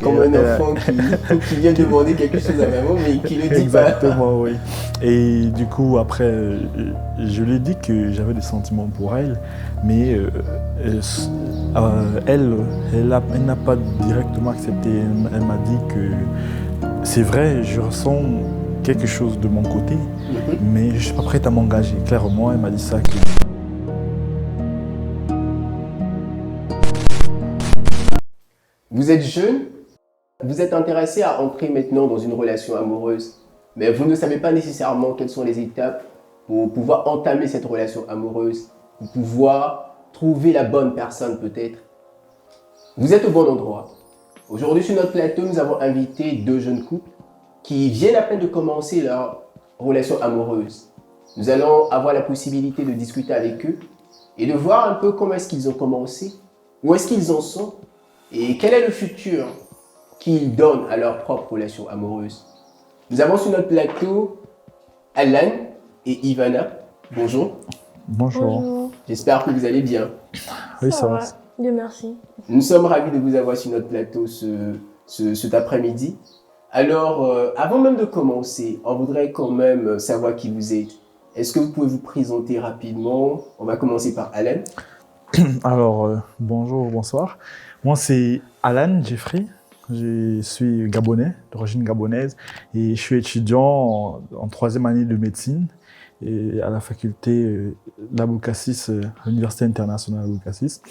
Comme un enfant qui vient demander quelque chose à maman, mais qui ne le dit pas. Exactement, oui. Et du coup, après, je lui ai dit que j'avais des sentiments pour elle, mais elle n'a pas directement accepté. Elle m'a dit que c'est vrai, je ressens quelque chose de mon côté, mais je ne suis pas prête à m'engager. Clairement, elle m'a dit ça. Vous êtes jeune, vous êtes intéressé à entrer maintenant dans une relation amoureuse, mais vous ne savez pas nécessairement quelles sont les étapes pour pouvoir entamer cette relation amoureuse, pour pouvoir trouver la bonne personne peut-être. Vous êtes au bon endroit. Aujourd'hui sur notre plateau, nous avons invité deux jeunes couples qui viennent à peine de commencer leur relation amoureuse. Nous allons avoir la possibilité de discuter avec eux et de voir un peu comment est-ce qu'ils ont commencé, où est-ce qu'ils en sont et quel est le futur qu'ils donnent à leur propre relation amoureuse. Nous avons sur notre plateau Alan et Ivana. Bonjour. Bonjour. Bonjour. J'espère que vous allez bien. Oui, ça va. Dieu merci. Nous sommes ravis de vous avoir sur notre plateau cet après-midi. Alors, avant même de commencer, on voudrait quand même savoir qui vous êtes. Est-ce que vous pouvez vous présenter rapidement? On va commencer par Alan. Alors, bonjour, bonsoir. Moi, c'est Alan Jeffrey. Je suis gabonais, d'origine gabonaise, et je suis étudiant en troisième année de médecine et à la faculté d'Abou Kassis, à l'Université internationale d'Abou Kassis.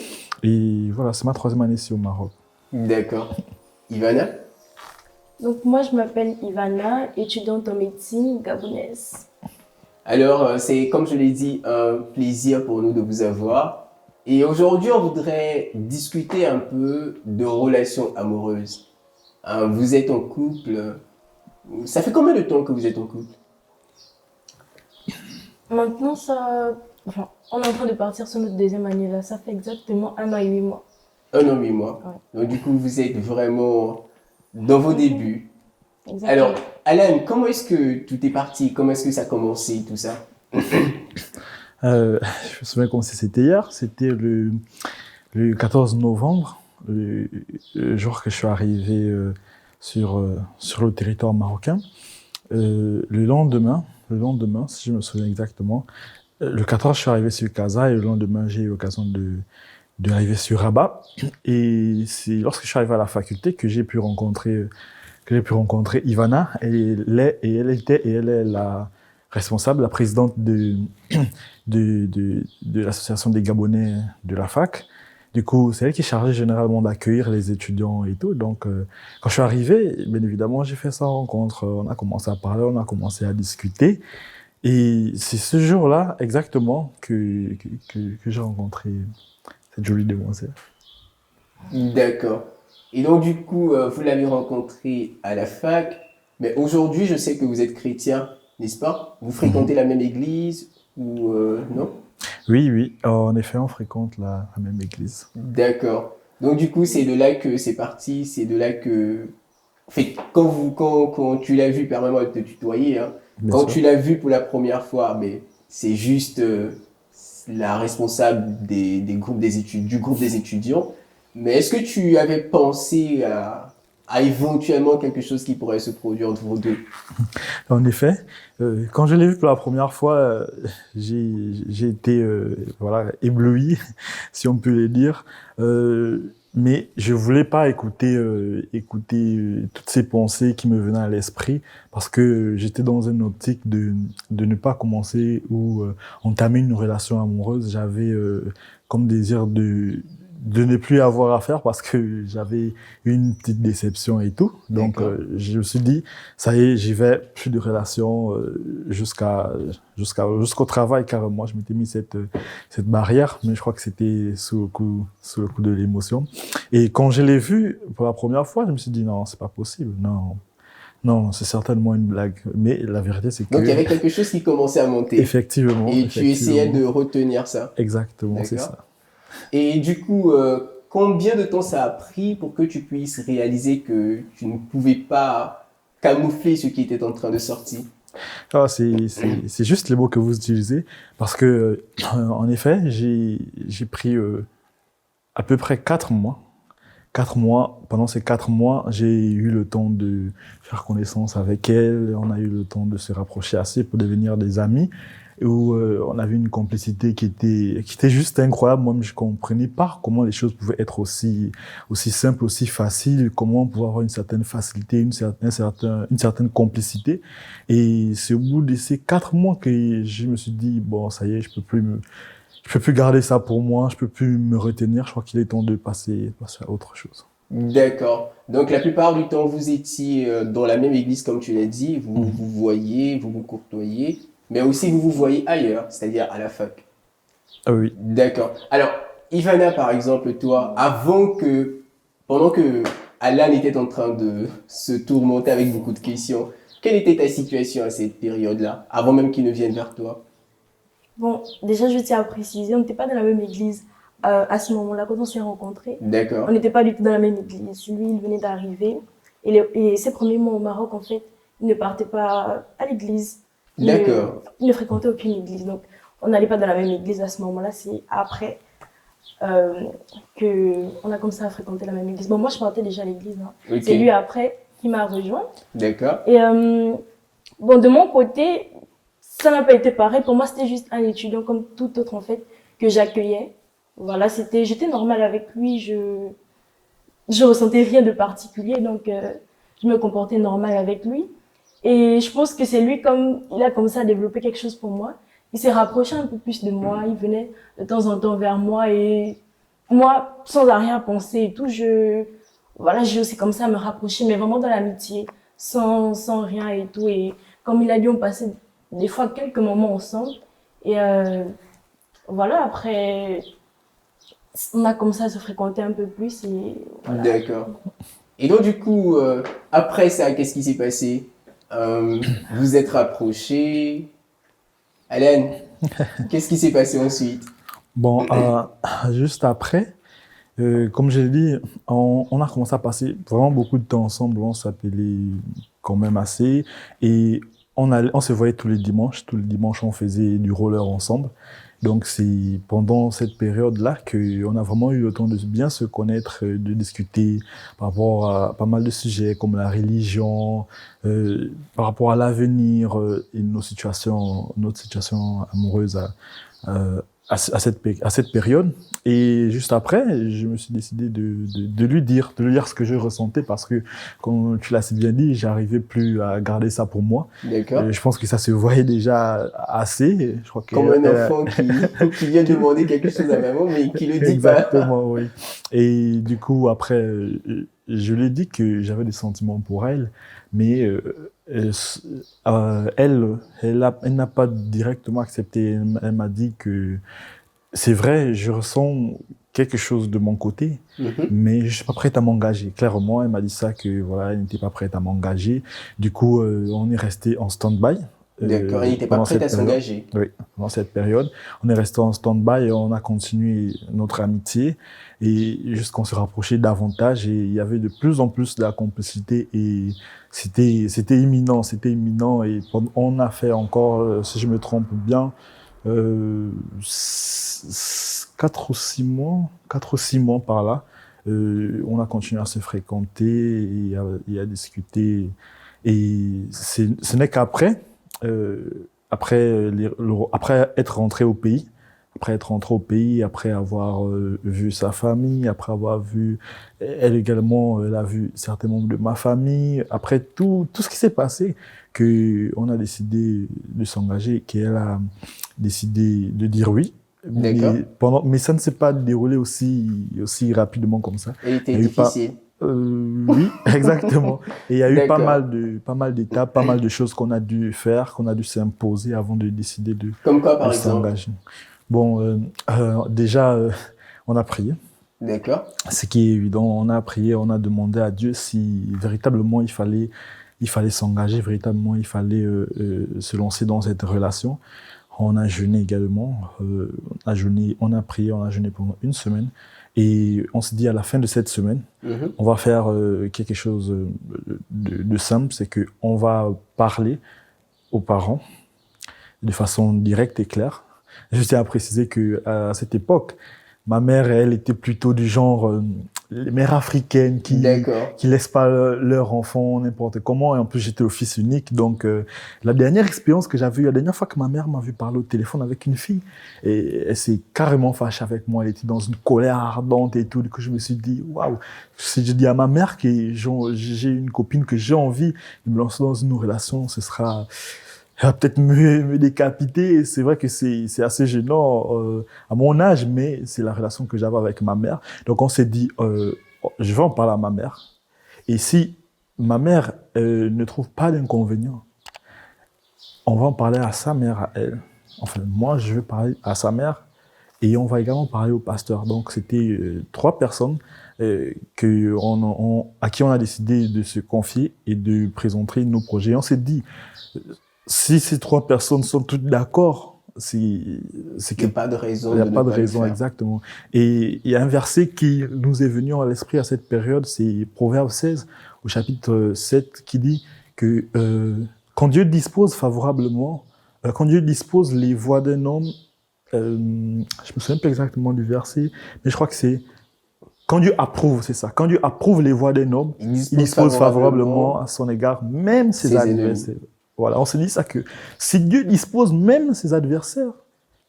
Et voilà, c'est ma troisième année ici au Maroc. D'accord. Ivana? Donc moi je m'appelle Ivana, étudiante en médecine gabonaise. Alors, c'est comme je l'ai dit, un plaisir pour nous de vous avoir. Et aujourd'hui, on voudrait discuter un peu de relations amoureuses. Vous êtes en couple. Ça fait combien de temps que vous êtes en couple? Maintenant on est en train de partir sur notre deuxième année là, ça fait exactement 1 an et 8 mois. 1 an, 8 mois. Ouais. Donc du coup, vous êtes vraiment dans vos débuts. Exactement. Alors, Alan, comment est-ce que tout est parti? Comment est-ce que ça a commencé, tout ça? Je me souviens comment c'était hier. C'était le 14 novembre, le jour que je suis arrivé sur le territoire marocain. Le lendemain, si je me souviens exactement, le 14, je suis arrivé sur Casa et le lendemain, j'ai eu l'occasion d'arriver sur Rabat. Et c'est lorsque je suis arrivé à la faculté que j'ai pu rencontrer Ivana. Elle est la responsable, la présidente de l'association des Gabonais de la fac. Du coup, c'est elle qui est chargée généralement d'accueillir les étudiants et tout. Donc, quand je suis arrivé, bien évidemment, j'ai fait sa rencontre. On a commencé à parler, on a commencé à discuter. Et c'est ce jour-là, exactement, que j'ai rencontré cette jolie demoiselle. D'accord. Et donc, du coup, vous l'avez rencontré à la fac. Mais aujourd'hui, je sais que vous êtes chrétien, n'est-ce pas? Vous fréquentez la même église ou non? Oui. En effet, on fréquente la même église. D'accord. Donc, du coup, c'est de là que c'est parti. C'est de là que... En fait, quand tu l'as vu, permets-moi de te tutoyer, hein. Quand tu l'as vu pour la première fois, mais c'est juste la responsable du groupe des étudiants. Mais est-ce que tu avais pensé à éventuellement quelque chose qui pourrait se produire entre vous deux? En effet, quand je l'ai vu pour la première fois, j'ai été ébloui, si on peut le dire. Mais je voulais pas écouter toutes ces pensées qui me venaient à l'esprit parce que j'étais dans une optique de ne pas commencer ou entamer une relation amoureuse. J'avais comme désir de ne plus avoir à faire parce que j'avais une petite déception et tout. Donc, je me suis dit, ça y est, j'y vais, plus de relation jusqu'au travail carrément. Je m'étais mis cette barrière, mais je crois que c'était sous le coup de l'émotion. Et quand je l'ai vu pour la première fois, je me suis dit, non, c'est pas possible, non, c'est certainement une blague. Mais la vérité, c'est que... Donc, il y avait quelque chose qui commençait à monter. Effectivement. Et tu essayais de retenir ça. Exactement, c'est ça. Et du coup, combien de temps ça a pris pour que tu puisses réaliser que tu ne pouvais pas camoufler ce qui était en train de sortir? C'est juste les mots que vous utilisez, parce que, en effet, j'ai pris à peu près 4 4 mois, pendant ces 4 mois, j'ai eu le temps de faire connaissance avec elle. On a eu le temps de se rapprocher assez pour devenir des amis. Où on avait une complicité qui était juste incroyable. Moi, je comprenais pas comment les choses pouvaient être aussi simples, aussi faciles, comment on pouvait avoir une certaine facilité, une certaine complicité. Et c'est au bout de ces 4 mois que je me suis dit, bon, ça y est, je peux plus garder ça pour moi, je peux plus me retenir. Je crois qu'il est temps de passer à autre chose. D'accord. Donc, la plupart du temps, vous étiez dans la même église, comme tu l'as dit, vous Mhm. vous voyez, vous vous côtoyez, mais aussi vous vous voyez ailleurs, c'est-à-dire à la fac. Ah oui. D'accord. Alors, Ivana, par exemple, toi, pendant que Alan était en train de se tourmenter avec beaucoup de questions, quelle était ta situation à cette période-là, avant même qu'il ne vienne vers toi? Bon, déjà, je tiens à préciser, on n'était pas dans la même église à ce moment-là, quand on s'est rencontrés. D'accord. On n'était pas du tout dans la même église. Lui, il venait d'arriver. Et ses premiers mois au Maroc, en fait, il ne partait pas à l'église. D'accord. Il ne fréquentait aucune église. Donc, on n'allait pas dans la même église à ce moment-là. C'est après qu'on a commencé à fréquenter la même église. Bon, moi, je partais déjà à l'église. Hein. Ok. C'est lui après qui m'a rejoint. D'accord. Et bon, de mon côté, ça n'a pas été pareil. Pour moi, c'était juste un étudiant comme tout autre, en fait, que j'accueillais. Voilà, j'étais normale avec lui. Je ressentais rien de particulier, donc je me comportais normal avec lui. Et je pense que c'est lui, comme il a commencé à développer quelque chose pour moi, il s'est rapproché un peu plus de moi, il venait de temps en temps vers moi et moi, sans rien penser et tout, voilà, j'ai aussi commencé à me rapprocher, mais vraiment dans l'amitié, sans rien et tout. Et comme il a dit, on passait des fois quelques moments ensemble. Et voilà, après, on a commencé à se fréquenter un peu plus et voilà. D'accord. Et donc, du coup, après ça, qu'est-ce qui s'est passé? Vous êtes rapprochés. Alan, qu'est-ce qui s'est passé ensuite? Bon, juste après, comme je l'ai dit, on a commencé à passer vraiment beaucoup de temps ensemble. On s'appelait quand même assez. Et on se voyait tous les dimanches. Tous les dimanches, on faisait du roller ensemble. Donc, c'est pendant cette période-là qu'on a vraiment eu le temps de bien se connaître, de discuter par rapport à pas mal de sujets comme la religion, par rapport à l'avenir et notre situation amoureuse à cette période. Et juste après, je me suis décidé de lui dire ce que je ressentais parce que, comme tu l'as si bien dit, j'arrivais plus à garder ça pour moi. D'accord. Je pense que ça se voyait déjà assez. Je crois Comme un enfant qui vient demander quelque chose à maman, mais qui le dit pas. Exactement, oui. Et du coup, après, je lui ai dit que j'avais des sentiments pour elle, mais elle n'a pas directement accepté. Elle m'a dit que c'est vrai, je ressens quelque chose de mon côté, Mhm. mais je suis pas prête à m'engager. Clairement, elle m'a dit ça, que voilà, elle n'était pas prête à m'engager. Du coup, on est resté en stand-by. D'accord, il n'était pas Pendant prêt à cette période. s'engager. Oui, pendant cette période, on est resté en stand-by et on a continué notre amitié et jusqu'à se rapprocher davantage et il y avait de plus en plus de la complicité et c'était imminent et on a fait encore, si je me trompe bien, 4 ou 6 mois par là. On a continué à se fréquenter et à discuter et ce n'est qu'après après être rentré au pays, après avoir vu sa famille, après avoir vu, elle également, elle a vu certains membres de ma famille, après tout ce qui s'est passé, on a décidé de s'engager, qu'elle a décidé de dire oui. D'accord. Mais ça ne s'est pas déroulé aussi rapidement comme ça. Elle était Il y a eu pas, difficile. oui, exactement. Et il y a eu pas D'accord. mal d'étapes, pas mal de choses qu'on a dû faire, qu'on a dû s'imposer avant de décider Comme quoi, de par exemple? s'engager. Bon, déjà, on a prié. D'accord. Ce qui est évident, on a prié, on a demandé à Dieu si véritablement il fallait s'engager, véritablement il fallait se lancer dans cette relation. On a jeûné également, on a prié, on a jeûné pendant une semaine. Et on se dit à la fin de cette semaine, Mhm. on va faire quelque chose de simple, c'est que on va parler aux parents de façon directe et claire. Je tiens à préciser que à cette époque, ma mère, elle était plutôt du genre les mères africaines qui D'accord. laissent pas leur enfant n'importe comment. Et en plus, j'étais au fils unique. Donc, la dernière expérience que j'avais eue, la dernière fois que ma mère m'a vu parler au téléphone avec une fille, et elle s'est carrément fâchée avec moi. Elle était dans une colère ardente et tout. Du coup, je me suis dit, waouh. Si je dis à ma mère que j'ai une copine que j'ai envie de me lancer dans une relation, elle va peut-être me décapiter. Et c'est vrai que c'est assez gênant à mon âge, mais c'est la relation que j'avais avec ma mère. Donc on s'est dit, je vais en parler à ma mère. Et si ma mère ne trouve pas d'inconvénient, on va en parler à sa mère, à elle. Enfin, moi, je vais parler à sa mère et on va également parler au pasteur. Donc c'était 3 personnes à qui on a décidé de se confier et de présenter nos projets. On s'est dit, si ces 3 personnes sont toutes d'accord, c'est Il que n'y a pas de raison il n'y a de pas ne de pas le raison faire. exactement. Et il y a un verset qui nous est venu à l'esprit à cette période, c'est Proverbe 16 au chapitre 7 qui dit que quand Dieu dispose favorablement, quand Dieu dispose les voies d'un homme, je me souviens plus exactement du verset, mais je crois que c'est quand Dieu approuve, c'est ça. Quand Dieu approuve les voies d'un homme, Il il dispose favorablement à son égard, même ses ses ennemis. adversaires. Voilà, on se dit ça que si Dieu dispose même ses adversaires,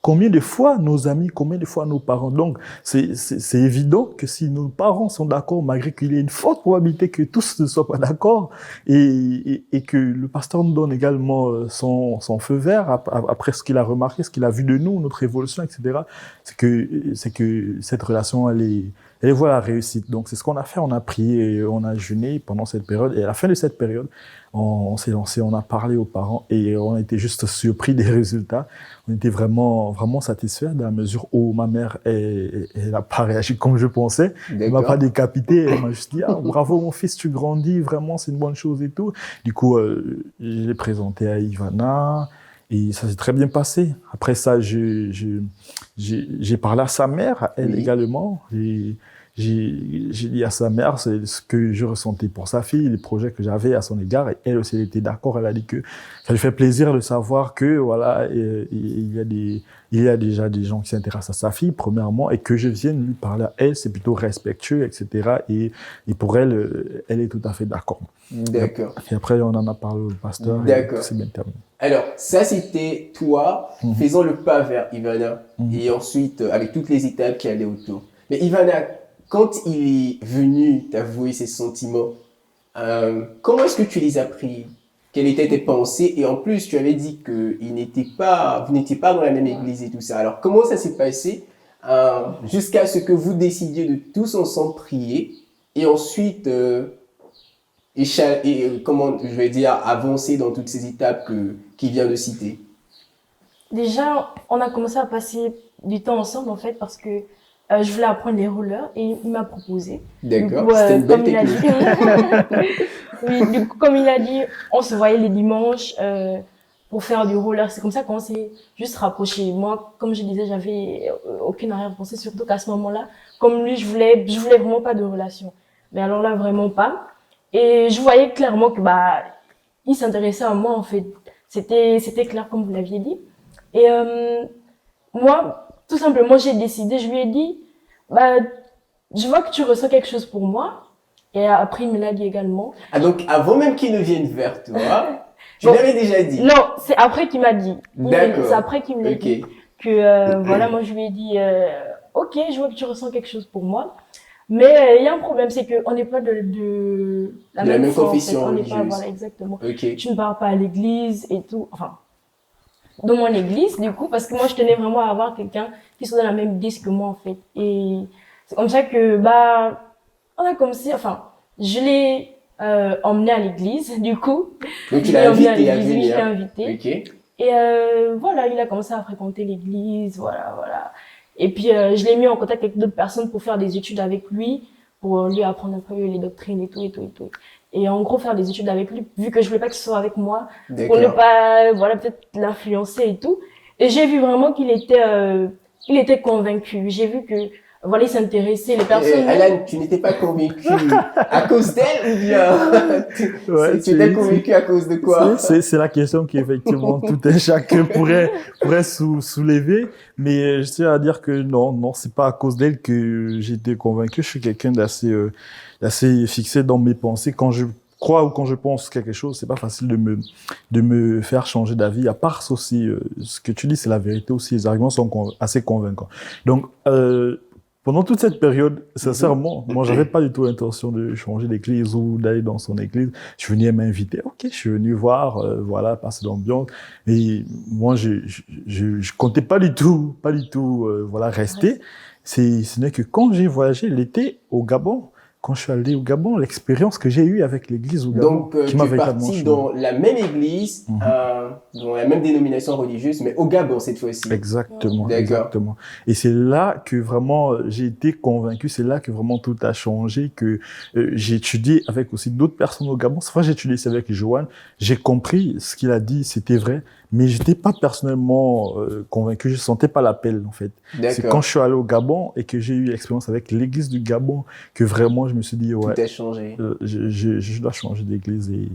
combien de fois nos amis, combien de fois nos parents. Donc, c'est évident que si nos parents sont d'accord, malgré qu'il y ait une forte probabilité que tous ne soient pas d'accord, et que le pasteur nous donne également son feu vert après ce qu'il a remarqué, ce qu'il a vu de nous, notre évolution, etc., c'est que cette relation, elle voit la réussite. Donc, c'est ce qu'on a fait. On a prié, on a jeûné pendant cette période. Et à la fin de cette période, on s'est lancé, on a parlé aux parents et on a été juste surpris des résultats. On était vraiment, vraiment satisfaits dans la mesure où ma mère, elle n'a pas réagi comme je pensais. Elle m'a pas décapité. Elle m'a juste dit, ah, bravo mon fils, tu grandis, vraiment, c'est une bonne chose et tout. Du coup, je l'ai présenté à Ivana. Et ça s'est très bien passé. Après ça, j'ai parlé à sa mère, à elle également. J'ai dit à sa mère ce que je ressentais pour sa fille, les projets que j'avais à son égard. Et elle aussi, elle était d'accord. Elle a dit que ça lui fait plaisir de savoir que, voilà, il y a déjà des gens qui s'intéressent à sa fille, premièrement, et que je vienne lui parler à elle, c'est plutôt respectueux, etc. Et pour elle, elle est tout à fait d'accord. D'accord. Et après, on en a parlé au pasteur. D'accord. Et c'est bien terminé. Alors, ça, c'était toi faisant le pas vers Ivana et ensuite avec toutes les étapes qui allaient autour. Mais Ivana, quand il est venu t'avouer ses sentiments, comment est-ce que tu les as pris? Quelles étaient tes pensées? Et en plus, tu avais dit que vous n'étiez pas dans la même église et tout ça. Alors, comment ça s'est passé jusqu'à ce que vous décidiez de tous ensemble prier et ensuite comment je vais dire avancer dans toutes ces étapes qu'il vient de citer? Déjà, on a commencé à passer du temps ensemble en fait parce que je voulais apprendre les rollers et il m'a proposé. D'accord, c'était une belle technique. Oui, du coup, comme il a dit, on se voyait les dimanches pour faire du roller. C'est comme ça qu'on s'est juste rapprochés. Moi, comme je disais, j'avais aucune arrière-pensée, surtout qu'à ce moment-là, comme lui, je voulais vraiment pas de relation. Mais alors là, vraiment pas. Et je voyais clairement que il s'intéressait à moi en fait. C'était clair comme vous l'aviez dit. Et moi, tout simplement, j'ai décidé, je lui ai dit, je vois que tu ressens quelque chose pour moi. Et après, il me l'a dit également. Ah, donc, avant même qu'il ne vienne vers toi, tu l'avais déjà dit? Non, c'est après qu'il m'a dit. D'accord. C'est après qu'il me l'a dit. Que, voilà, moi, je lui ai dit, ok, je vois que tu ressens quelque chose pour moi. Mais il y a un problème, c'est qu'on n'est pas de la même confession en fait. On n'est religieuse. pas, voilà, exactement. Okay. Tu ne pars pas à l'église et tout. Enfin, dans mon église, du coup, parce que moi, je tenais vraiment à avoir quelqu'un qui soit dans la même église que moi, en fait. Et c'est comme ça que, on a commencé, enfin, je l'ai emmené à l'église, du coup. Donc, tu l'as invité à venir. Oui, je l'ai invité. Okay. Et voilà, il a commencé à fréquenter l'église, voilà. Et puis, je l'ai mis en contact avec d'autres personnes pour faire des études avec lui, pour lui apprendre un peu les doctrines et tout. Et en gros, faire des études avec lui, vu que je voulais pas que ce soit avec moi, pour ne pas, voilà, peut-être l'influencer et tout. Et j'ai vu vraiment qu'il était convaincu. J'ai vu que, voilà, il s'intéressait, les personnes... Alan, tu n'étais pas convaincu à cause d'elle ou bien Ouais, tu étais convaincu à cause de quoi? C'est la question qu'effectivement tout un chacun pourrait soulever. Mais je tiens à dire que non, c'est pas à cause d'elle que j'ai été convaincu. Je suis quelqu'un d'assez fixé dans mes pensées. Quand je crois ou quand je pense quelque chose, c'est pas facile de me faire changer d'avis. À part ça aussi, ce que tu dis, c'est la vérité aussi. Les arguments sont assez convaincants. Donc, pendant toute cette période, sincèrement, moi, j'avais pas du tout l'intention de changer d'église ou d'aller dans son église. Je venais m'inviter. Ok, je suis venu voir, voilà, passer l'ambiance. Et moi, je comptais pas du tout, voilà, rester. Ce n'est que quand j'ai voyagé l'été au Gabon, quand je suis allé au Gabon, l'expérience que j'ai eue avec l'église au Gabon, Donc, qui tu m'a es véritablement parti changé. dans la même église, dans la même dénomination religieuse, mais au Gabon cette fois-ci. Exactement, D'accord. exactement. Et c'est là que vraiment j'ai été convaincu, c'est là que vraiment tout a changé, que j'ai étudié avec aussi d'autres personnes au Gabon. Cette fois, j'ai étudié ça avec Johan. J'ai compris ce qu'il a dit, c'était vrai, mais j'étais pas personnellement convaincu. Je sentais pas l'appel en fait. C'est quand D'accord. je suis allé au Gabon et que j'ai eu l'expérience avec l'église du Gabon que vraiment je me suis dit ouais. Tout a changé. Je dois changer d'église et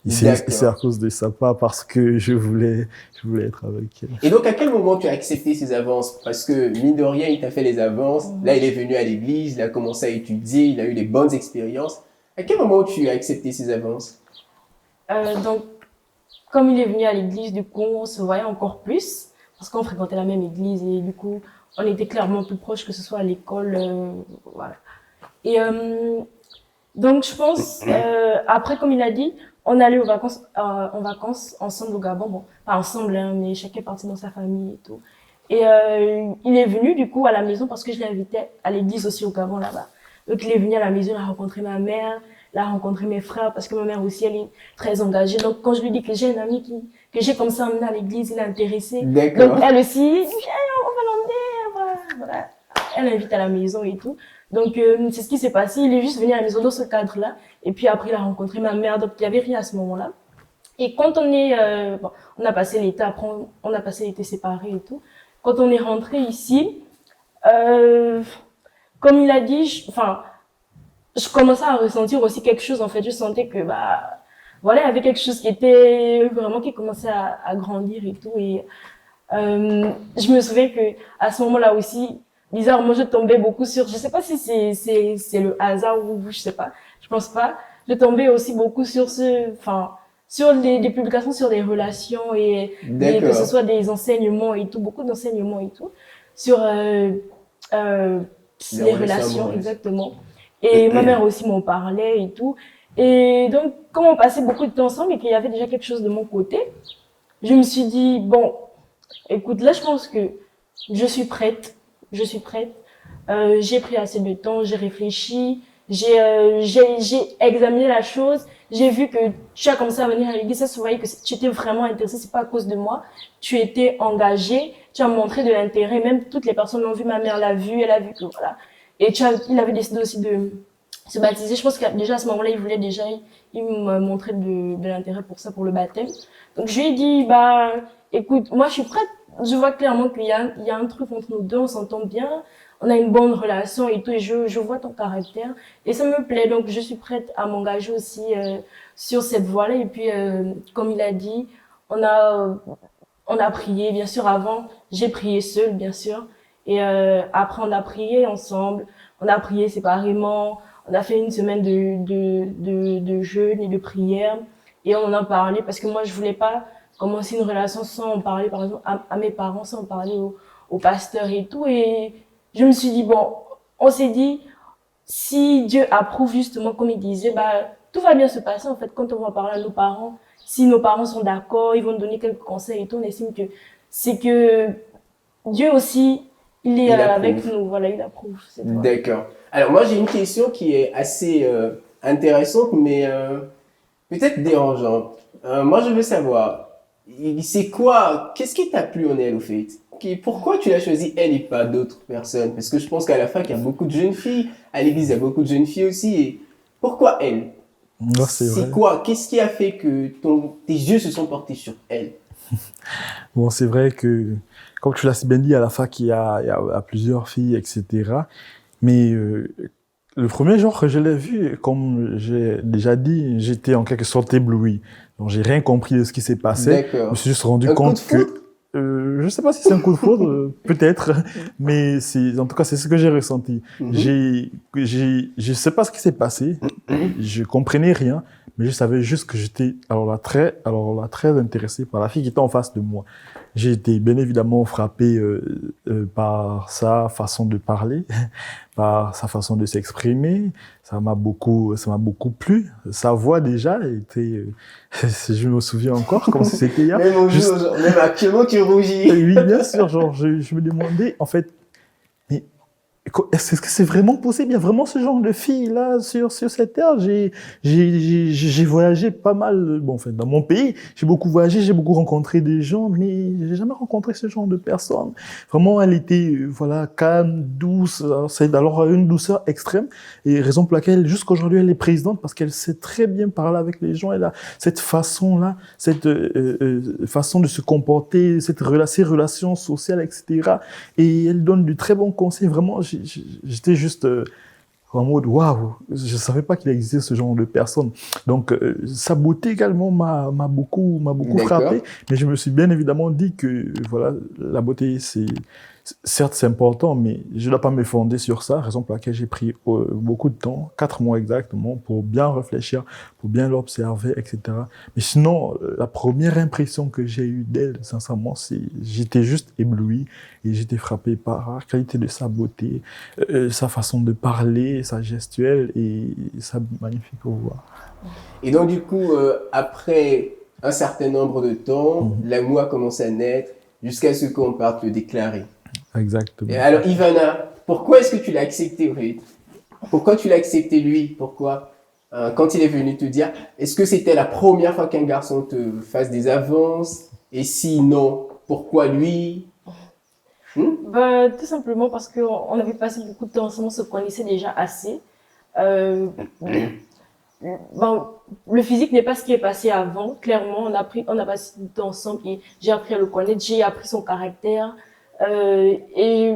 D'accord. c'est à cause de ça, pas parce que je voulais être avec elle. Et donc, à quel moment tu as accepté ces avances? Parce que, mine de rien, il t'a fait les avances. Là, il est venu à l'église, il a commencé à étudier, il a eu des bonnes expériences. À quel moment tu as accepté ces avances? Donc, comme il est venu à l'église, du coup, on se voyait encore plus, parce qu'on fréquentait la même église et du coup, on était clairement plus proches, que ce soit à l'école, voilà. Et donc, je pense, après, comme il a dit, on allait en vacances ensemble au Gabon. Bon, pas ensemble, hein, mais chacun est parti dans sa famille et tout. Et il est venu, du coup, à la maison parce que je l'ai invité à l'église aussi au Gabon, là-bas. Donc, il est venu à la maison, il a rencontré ma mère, il a rencontré mes frères parce que ma mère aussi, elle est très engagée. Donc, quand je lui dis que j'ai une amie que j'ai comme ça emmené à l'église, il est intéressé. D'accord. Donc, elle aussi, viens, on va l'emmener, voilà. Elle l'invite à la maison et tout. Donc, c'est ce qui s'est passé. Il est juste venu à la maison dans ce cadre-là. Et puis après, il a rencontré ma mère. Donc, il n'y avait rien à ce moment-là. Et quand on est, bon, on a passé l'été, après, on a passé l'été séparés et tout. Quand on est rentré ici, comme il a dit, je commençais à ressentir aussi quelque chose. En fait, je sentais que, bah, voilà, il y avait quelque chose qui était vraiment, qui commençait à grandir et tout. Et je me souviens que à ce moment-là aussi, bizarrement, je tombais beaucoup sur, je sais pas si c'est le hasard ou je sais pas, je pense pas. Je tombais aussi beaucoup sur sur des publications sur des relations et que ce D'accord. soit des enseignements et tout, beaucoup d'enseignements et tout, sur Les les relations relations, amoureuses. exactement. Et ma mère aussi m'en parlait et tout. Et donc, comme on passait beaucoup de temps ensemble et qu'il y avait déjà quelque chose de mon côté, je me suis dit, bon, écoute, là, je pense que je suis prête. Je suis prête. J'ai pris assez de temps, j'ai réfléchi, j'ai examiné la chose. J'ai vu que tu as commencé à venir à l'église, ça se voyait que tu étais vraiment intéressée, c'est pas à cause de moi. Tu étais engagée, tu as montré de l'intérêt, même toutes les personnes l'ont vu, ma mère l'a vu, elle a vu que voilà. Et il avait décidé aussi de se baptiser. Je pense que déjà à ce moment-là, il me montrait de l'intérêt pour ça, pour le baptême. Donc je lui ai dit, bah, écoute, moi je suis prête. Je vois clairement qu'il y a un truc entre nous deux, on s'entend bien, on a une bonne relation et tout, et je vois ton caractère. Et ça me plaît, donc je suis prête à m'engager aussi sur cette voie-là. Et puis, comme il a dit, on a prié, bien sûr, avant, j'ai prié seule, bien sûr. Et après, on a prié ensemble, on a prié séparément, on a fait une semaine de jeûne et de prière. Et on en a parlé parce que moi, je voulais pas commencer une relation sans en parler, par exemple, à mes parents, sans en parler au pasteur et tout. Et je me suis dit, bon, on s'est dit, si Dieu approuve justement, comme il disait, bah, tout va bien se passer, en fait, quand on va parler à nos parents. Si nos parents sont d'accord, ils vont nous donner quelques conseils et tout, on estime que c'est que Dieu aussi, il est Il avec approuve. nous, voilà, il approuve. C'est tout. D'accord. Alors, moi, j'ai une question qui est assez intéressante, mais peut-être dérangeante. Moi, je veux savoir, qu'est-ce qui t'a plu en elle, au fait? Pourquoi tu l'as choisi elle et pas d'autres personnes? Parce que je pense qu'à la fac, il y a beaucoup de jeunes filles. À l'église, il y a beaucoup de jeunes filles aussi. Et pourquoi elle? Non, c'est vrai. C'est quoi? Qu'est-ce qui a fait que tes yeux se sont portés sur elle? Bon, c'est vrai que comme tu l'as si bien dit, à la fac, il y a plusieurs filles, etc. Mais le premier jour que je l'ai vu, comme j'ai déjà dit, j'étais en quelque sorte ébloui. Donc, j'ai rien compris de ce qui s'est passé. Je me D'accord. suis juste rendu Un coup de compte que foudre? je sais pas si c'est un coup de foudre, peut-être, mais en tout cas, c'est ce que j'ai ressenti. Je sais pas ce qui s'est passé, je comprenais rien, mais je savais juste que j'étais, alors là, très intéressé par la fille qui était en face de moi. J'ai été bien évidemment frappé par sa façon de parler, par sa façon de s'exprimer. Ça m'a beaucoup plu. Sa voix déjà était, je me souviens encore, comme si c'était hier. Même actuellement, tu rougis. Oui, bien sûr, genre, je me demandais, en fait, mais est-ce que c'est vraiment possible? Il y a vraiment ce genre de filles là sur cette terre. J'ai voyagé pas mal. Bon, en fait, dans mon pays, j'ai beaucoup voyagé, j'ai beaucoup rencontré des gens, mais j'ai jamais rencontré ce genre de personne. Vraiment, elle était voilà calme, douce. Alors une douceur extrême. Et raison pour laquelle jusqu'aujourd'hui elle est présidente parce qu'elle sait très bien parler avec les gens. Elle a cette façon là, cette façon de se comporter, ces relations sociales, etc. Et elle donne du très bons conseils. Vraiment, j'étais juste en mode waouh, je savais pas qu'il existait ce genre de personne. Donc sa beauté également m'a beaucoup D'accord. frappé, mais je me suis bien évidemment dit que voilà, la beauté certes c'est important, mais je ne dois pas me fonder sur ça, raison pour laquelle j'ai pris beaucoup de temps, 4 mois exactement, pour bien réfléchir, pour bien l'observer, etc. Mais sinon, la première impression que j'ai eue d'elle, sincèrement, j'étais juste ébloui et j'étais frappé par la qualité de sa beauté, sa façon de parler, sa gestuelle et sa magnifique voix. Et donc, du coup, après un certain nombre de temps, l'amour a commencé à naître jusqu'à ce qu'on parte le déclarer. Et Exactement. alors, Ivana, pourquoi est-ce que tu l'as accepté, en fait? Pourquoi tu l'as accepté, lui? Pourquoi? Quand il est venu te dire, est-ce que c'était la première fois qu'un garçon te fasse des avances? Et si non, pourquoi lui? Bah, tout simplement parce qu'on avait passé beaucoup de temps ensemble, on se connaissait déjà assez. Euh, bon, le physique n'est pas ce qui est passé avant. Clairement, on a passé du temps ensemble et j'ai appris à le connaître, j'ai appris son caractère. Et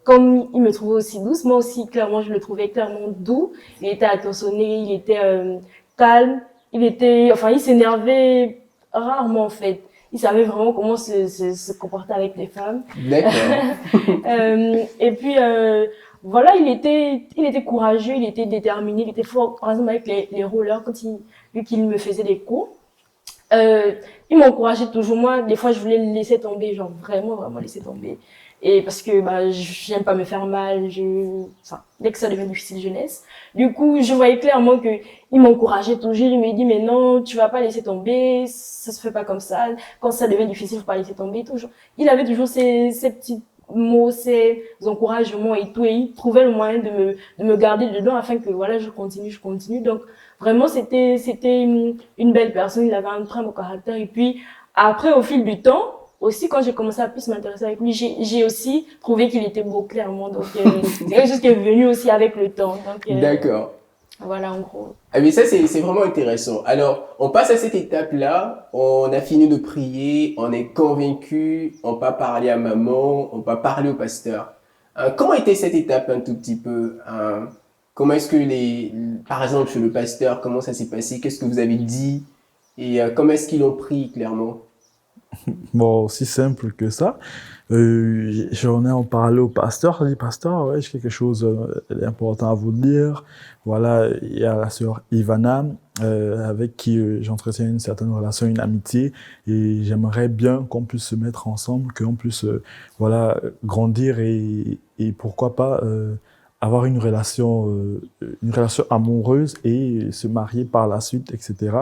comme il me trouvait aussi douce, moi aussi, clairement, je le trouvais clairement doux. Il était attentionné, il était calme, il s'énervait rarement en fait. Il savait vraiment comment se comporter avec les femmes. D'accord. Et puis voilà, il était courageux, il était déterminé, il était fort. Par exemple avec les rollers, vu qu'il me faisait des cours, il m'encourageait toujours. Moi, des fois, je voulais le laisser tomber, genre vraiment laisser tomber. Et parce que bah j'aime pas me faire mal, dès que ça devient difficile, je laisse. Du coup, je voyais clairement que il m'encourageait toujours. Il me dit mais non, tu vas pas laisser tomber, ça se fait pas comme ça. Quand ça devient difficile, faut pas laisser tomber. Toujours, il avait toujours ces petits mots, ces encouragements et tout, et il trouvait le moyen de me garder dedans afin que voilà, je continue. Donc vraiment, c'était une belle personne. Il avait un très beau caractère. Et puis après, au fil du temps, aussi quand j'ai commencé à plus m'intéresser avec lui, j'ai aussi trouvé qu'il était beau clairement. Donc c'est quelque chose qui est venu aussi avec le temps. Donc D'accord. voilà en gros. Ah mais ça c'est vraiment intéressant. Alors, on passe à cette étape-là, on a fini de prier, on est convaincu, on va parler à maman, on va parler au pasteur. Comment était cette étape un tout petit peu? Comment est-ce que par exemple chez le pasteur, comment ça s'est passé? Qu'est-ce que vous avez dit? Et comment est-ce qu'ils l'ont pris clairement? Bon, aussi simple que ça. J'en ai en parlé au pasteur. Je dis, pasteur, ouais, j'ai quelque chose d'important à vous dire. Voilà, il y a la sœur Ivana, avec qui j'entretiens une certaine relation, une amitié, et j'aimerais bien qu'on puisse se mettre ensemble, qu'on puisse, voilà, grandir et pourquoi pas avoir une relation amoureuse et se marier par la suite, etc.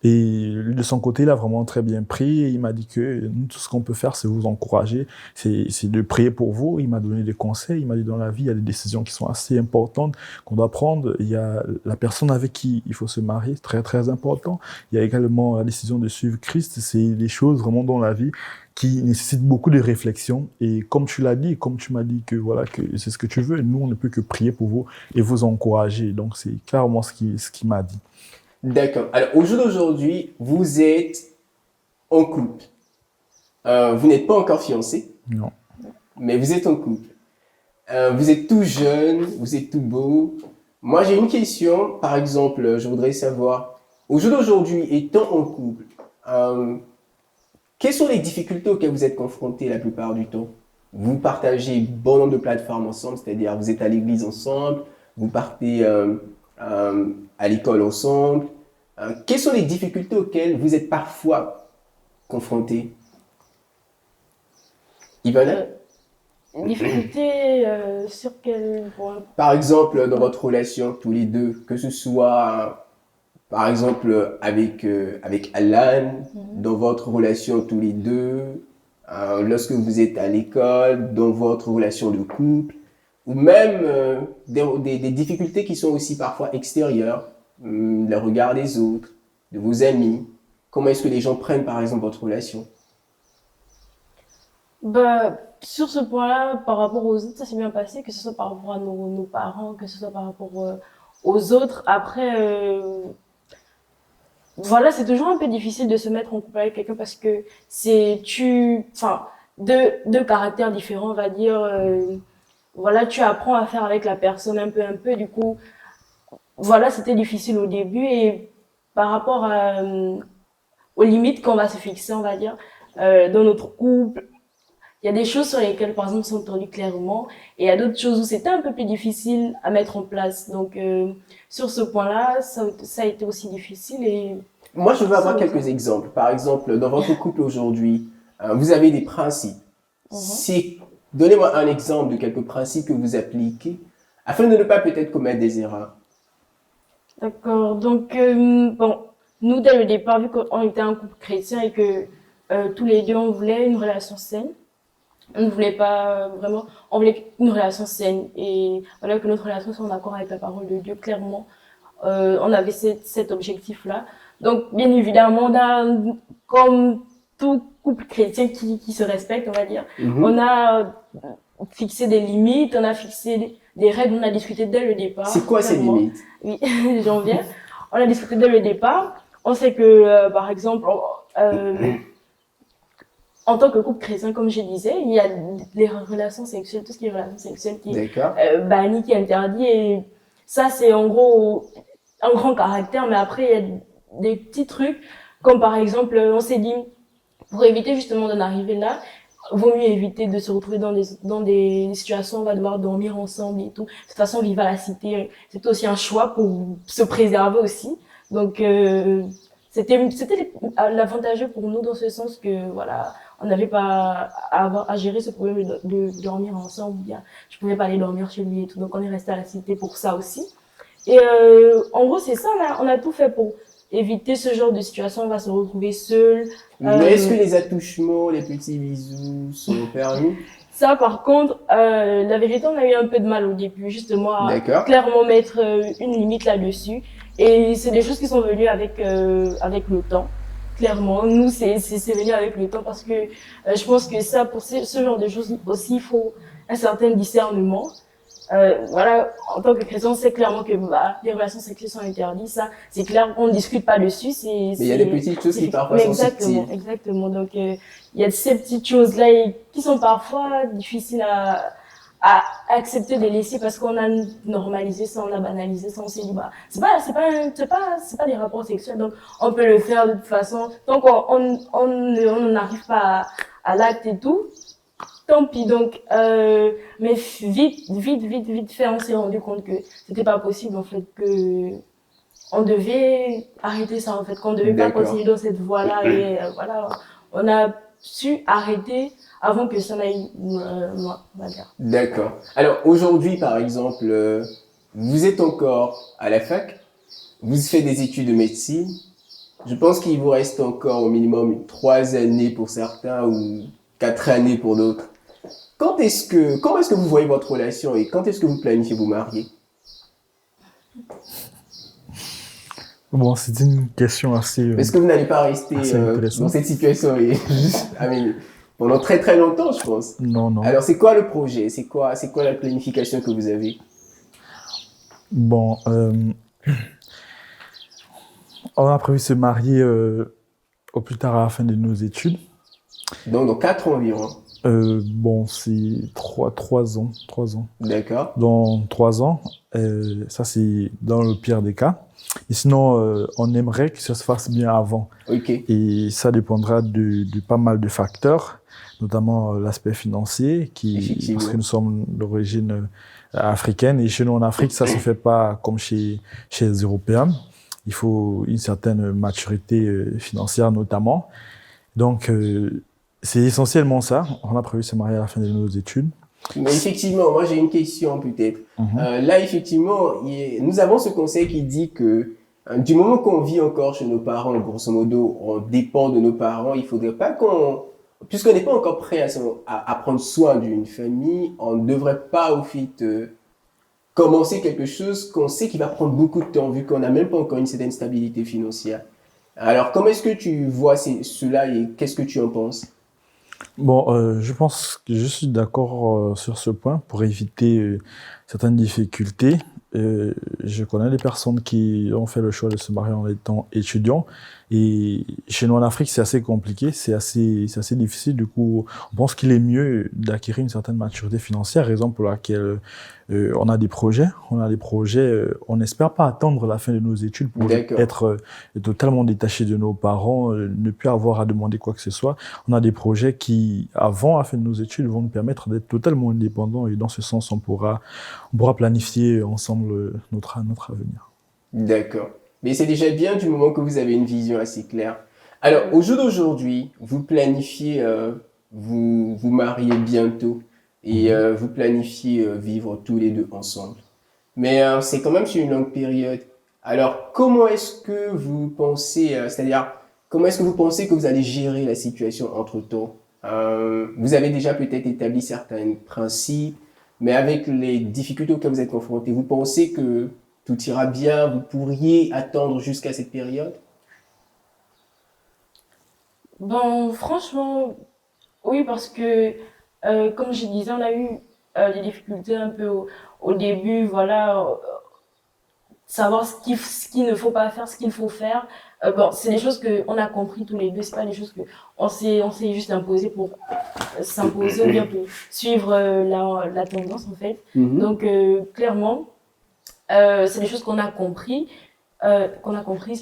Et lui, de son côté, il a vraiment très bien pris. Et il m'a dit que nous, tout ce qu'on peut faire, c'est vous encourager, c'est de prier pour vous. Il m'a donné des conseils. Il m'a dit dans la vie, il y a des décisions qui sont assez importantes qu'on doit prendre. Il y a la personne avec qui il faut se marier, très très important. Il y a également la décision de suivre Christ. C'est des choses vraiment dans la vie qui nécessitent beaucoup de réflexion. Et comme tu l'as dit, comme tu m'as dit que voilà que c'est ce que tu veux, nous on ne peut que prier pour vous et vous encourager. Donc c'est clairement ce qui m'a dit. D'accord. Alors, au jour d'aujourd'hui, vous êtes en couple. Vous n'êtes pas encore fiancé, Non. mais vous êtes en couple. Vous êtes tout jeune, vous êtes tout beau. Moi, j'ai une question. Par exemple, je voudrais savoir, au jour d'aujourd'hui, étant en couple, euh, quelles sont les difficultés auxquelles vous êtes confrontés la plupart du temps? Vous partagez bon nombre de plateformes ensemble, c'est-à-dire vous êtes à l'église ensemble, vous partez à l'école ensemble. Quelles sont les difficultés auxquelles vous êtes parfois confrontés? Ivana? Difficulté sur quel point? Par exemple, dans votre relation tous les deux, que ce soit par exemple avec Alan, dans votre relation tous les deux, lorsque vous êtes à l'école, dans votre relation de couple, ou même des difficultés qui sont aussi parfois extérieures, le regard des autres, de vos amis. Comment est-ce que les gens prennent par exemple votre relation? Bah, sur ce point-là, par rapport aux autres, ça s'est bien passé, que ce soit par rapport à nos parents, que ce soit par rapport aux autres. Après, voilà, c'est toujours un peu difficile de se mettre en couple avec quelqu'un parce que enfin, deux caractères différents, on va dire. Voilà, tu apprends à faire avec la personne un peu. Du coup, voilà, c'était difficile au début et par rapport aux limites qu'on va se fixer, on va dire, dans notre couple. Il y a des choses sur lesquelles, par exemple, sont entendues clairement, et il y a d'autres choses où c'était un peu plus difficile à mettre en place. Donc, sur ce point-là, ça a été aussi difficile et Moi, je veux avoir ça, quelques exemples. Par exemple, dans votre couple aujourd'hui, vous avez des principes. Si, donnez-moi un exemple de quelques principes que vous appliquez afin de ne pas peut-être commettre des erreurs. D'accord. Donc, bon, nous, dès le départ, vu qu'on était un couple chrétien et que tous les deux, on voulait une relation saine, on ne voulait pas vraiment, on voulait une relation saine et voilà que notre relation soit en accord avec la parole de Dieu, clairement. On avait cet objectif-là. Donc, bien évidemment, on a, comme tout couple chrétien qui se respecte, on va dire, on a fixé des limites, on a fixé des règles, on a discuté dès le départ. C'est quoi ces clairement. limites? Oui, j'en viens. On a discuté dès le départ. On sait que, par exemple, en tant que couple chrétien, comme je disais, il y a les relations sexuelles, tout ce qui est relations sexuelles qui est D'accord. banni, qui est interdit. Et ça, c'est en gros un grand caractère. Mais après, il y a des petits trucs, comme par exemple, on s'est dit, pour éviter justement d'en arriver là, vaut mieux éviter de se retrouver dans des situations où on va devoir dormir ensemble et tout. De toute façon, vivre à la cité, c'est aussi un choix pour se préserver aussi. Donc, c'était l'avantageux pour nous dans ce sens que, voilà, on n'avait pas à gérer ce problème de dormir ensemble, ou bien je pouvais pas aller dormir chez lui et tout. Donc, on est resté à la cité pour ça aussi. Et en gros, c'est ça, on a tout fait pour éviter ce genre de situation. On va se retrouver seul. Mais est-ce que les attouchements, les petits bisous sont permis? Ça, par contre, la vérité, on a eu un peu de mal au début, justement, à D'accord. clairement mettre une limite là-dessus. Et c'est des choses qui sont venues avec le temps. Clairement, nous, c'est venu avec le temps parce que je pense que ça, pour ce genre de choses aussi, il faut un certain discernement. Voilà, en tant que chrétien, c'est clairement que bah, les relations sexuelles sont interdites, ça, c'est clair, on ne discute pas dessus. Mais il y a des petites choses qui parfois sont subtiles. Exactement. Donc, il y a ces petites choses-là qui sont parfois difficiles à accepter de laisser parce qu'on a normalisé ça, on a banalisé ça, on s'est dit, bah, c'est pas des rapports sexuels, donc on peut le faire de toute façon. Donc, on n'arrive pas à l'acte et tout. Tant pis, donc, mais vite fait, on s'est rendu compte que c'était pas possible, en fait, que on devait arrêter ça, en fait, qu'on devait pas continuer dans cette voie-là, et voilà, on a su arrêter avant que ça n'aille loin, on va dire. D'accord. Alors, aujourd'hui, par exemple, vous êtes encore à la fac, vous faites des études de médecine. Je pense qu'il vous reste encore au minimum 3 années pour certains ou 4 années pour d'autres. Comment est-ce que vous voyez votre relation et quand est-ce que vous planifiez vous marier? Bon, c'est une question assez. Est-ce que vous n'allez pas rester dans cette situation pendant très très longtemps, je pense? Non, non. Alors, c'est quoi le projet? C'est quoi la planification que vous avez? Bon, on a prévu se marier au plus tard à la fin de nos études. Donc, dans 4 ans environ. Bon, c'est 3 ans, 3 ans. D'accord. Dans 3 ans, ça c'est dans le pire des cas. Et sinon, on aimerait que ça se fasse bien avant. Ok. Et ça dépendra de pas mal de facteurs, notamment l'aspect financier, parce que Effectivement. nous sommes d'origine africaine. Et chez nous en Afrique, ça se fait pas comme chez les Européens. Il faut une certaine maturité financière notamment. Donc, c'est essentiellement ça. On a prévu de se marier à la fin de nos études. Mais effectivement, moi j'ai une question peut-être. Mhm. Là, effectivement, nous avons ce conseil qui dit que du moment qu'on vit encore chez nos parents, grosso modo, on dépend de nos parents, il faudrait pas puisqu'on n'est pas encore prêt à prendre soin d'une famille, on ne devrait pas au fait commencer quelque chose qu'on sait qui va prendre beaucoup de temps vu qu'on n'a même pas encore une certaine stabilité financière. Alors, comment est-ce que tu vois cela et qu'est-ce que tu en penses? Bon, je pense que je suis d'accord sur ce point pour éviter certaines difficultés. Je connais des personnes qui ont fait le choix de se marier en étant étudiants et chez nous en Afrique, c'est assez compliqué, c'est assez difficile. Du coup, on pense qu'il est mieux d'acquérir une certaine maturité financière, raison pour laquelle on a des projets, on n'espère pas attendre la fin de nos études pour D'accord. être totalement détaché de nos parents, ne plus avoir à demander quoi que ce soit. On a des projets qui, avant la fin de nos études, vont nous permettre d'être totalement indépendants et dans ce sens, on pourra planifier ensemble notre avenir. D'accord. Mais c'est déjà bien du moment que vous avez une vision assez claire. Alors, au jour d'aujourd'hui, vous planifiez vous marier bientôt et Mhm. vous planifiez vivre tous les deux ensemble. Mais c'est quand même sur une longue période. Alors, comment est-ce que vous pensez, c'est-à-dire, comment est-ce que vous pensez que vous allez gérer la situation entre-temps? Vous avez déjà peut-être établi certains principes, mais avec les difficultés auxquelles vous êtes confrontés, vous pensez que tout ira bien, vous pourriez attendre jusqu'à cette période? Bon, franchement, oui, parce que, comme je disais, on a eu des difficultés un peu au début, voilà, savoir ce qu'il ne faut pas faire, ce qu'il faut faire. Bon, c'est des choses que on a compris tous les deux, c'est pas des choses que on s'est juste imposé pour s'imposer ou bien pour suivre la tendance en fait. Mhm. Donc, clairement, c'est des choses qu'on a comprises,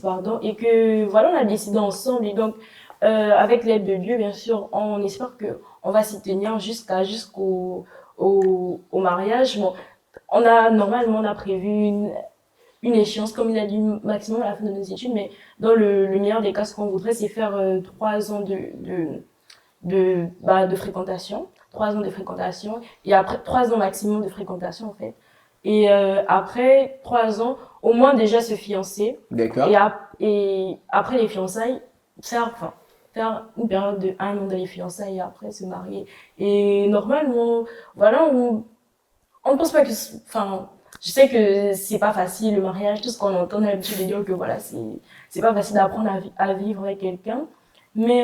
pardon, et que voilà, on a décidé ensemble. Et donc, avec l'aide de Dieu, bien sûr, on espère que on va s'y tenir jusqu'au mariage. Bon, on a prévu une échéance, comme il a dit, maximum à la fin de nos études, mais dans le meilleur des cas, ce qu'on voudrait, c'est faire 3 ans de fréquentation, 3 ans de fréquentation, et après 3 ans maximum de fréquentation en fait. Et après 3 ans, au moins déjà se fiancer, D'accord. et après les fiançailles, enfin, faire une période de 1 an dans les fiançailles et après se marier. Et normalement, voilà, on ne pense pas que, enfin, je sais que c'est pas facile le mariage, tout ce qu'on entend, on a l'habitude de dire que voilà, c'est pas facile d'apprendre à vivre avec quelqu'un. Mais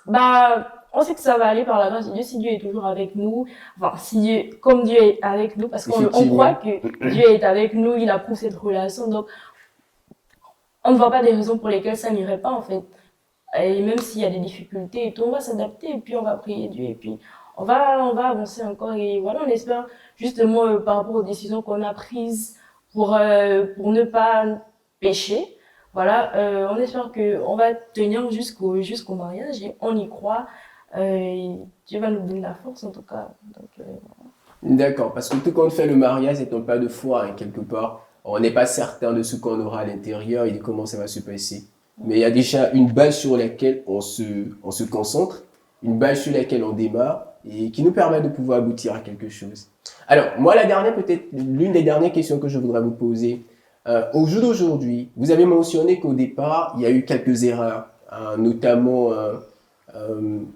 bah, on sait que ça va aller par la grâce de Dieu si Dieu est toujours avec nous. Enfin, si Dieu, comme Dieu est avec nous, parce qu'on croit Effectivement. que Dieu est avec nous, il approuve cette relation. Donc, on ne voit pas des raisons pour lesquelles ça n'irait pas, en fait. Et même s'il y a des difficultés et tout, on va s'adapter et puis on va prier Dieu et puis on va avancer encore. Et voilà, on espère justement par rapport aux décisions qu'on a prises pour ne pas pécher. Voilà, on espère que on va tenir jusqu'au mariage et on y croit. Et Dieu va nous donner la force en tout cas. Donc, D'accord, parce que tout compte fait, le mariage est un pas de foi, hein, quelque part. On n'est pas certain de ce qu'on aura à l'intérieur et de comment ça va se passer. Mais il y a déjà une base sur laquelle on se concentre, une base sur laquelle on démarre et qui nous permet de pouvoir aboutir à quelque chose. Alors, moi, peut-être l'une des dernières questions que je voudrais vous poser. Au jour d'aujourd'hui, vous avez mentionné qu'au départ, il y a eu quelques erreurs, hein, notamment